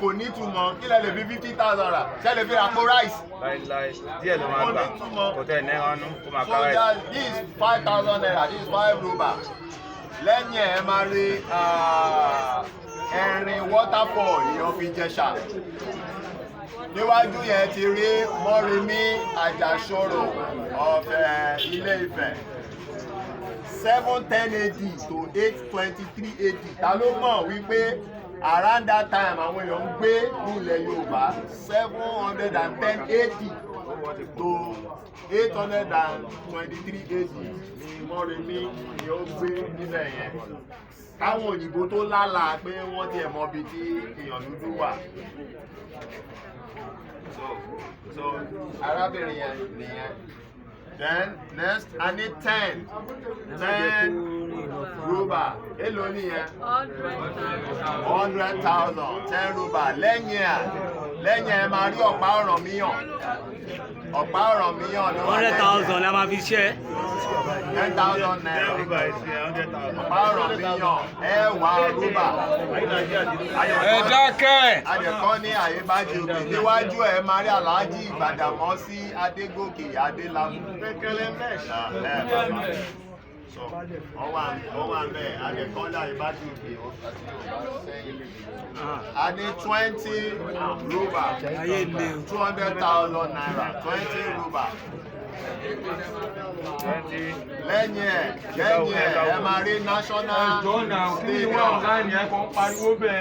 kò ní túmọ̀ kí lẹ lè fi 50,000 rà ṣe lè fi àpò rice. láìláì díẹ̀ ló máa gbà kò tẹ̀ ní ẹranú kó máa ká rice. so this is 5,000 naira, this is 5 ruba. lẹ́yìn ẹ̀ máa rí ẹ̀rìn waterfall ìyàn fi Jẹ̀ṣà. níwájú yẹn ti rí Mọ́remí Àjàṣorò of Ilé-Ifẹ̀. 710 AD to 823 AD. Ta ló mọ̀ wípé around that time àwọn èèyàn ń gbé nílẹ̀ Yorùbá 710 AD to 823 AD ni Mọ́remí ni ó gbé níbẹ̀ yẹn. Káwọn òyìnbó tó lálàá pé wọ́n tiẹ̀ mọ ibi tí èèyàn dúdú wà. So arábìnrin yẹn nìyẹn. Then next I need 10 ruba. Èló nìyẹn? 100,000 10 ruba. lẹ́yìn ẹ̀ máa rí ọ̀pá Ọ̀rànmíyàn. ọ̀pá Ọ̀rànmíyàn ló wà lẹ́yìn. 100,000 la máa fi ṣe. 10,000 naira. ọ̀pá Ọ̀rànmíyàn ẹ̀wà rúbà. ẹ dákẹ́. Adẹ̀kọ́ ní Àyébájé Òkè. Níwájú ẹ̀ máa rí Aláàjì Ìgbàdàmọ́sí Adégòkè Adélábù. So wọ́n wà ń bẹ̀ Adẹ̀kọ́ ní Àyébájé Òkè. A ní 20 ruba. 200,000 naira. 20 ruba. lẹ́yìn ẹ̀ ẹ máa rí national stadium.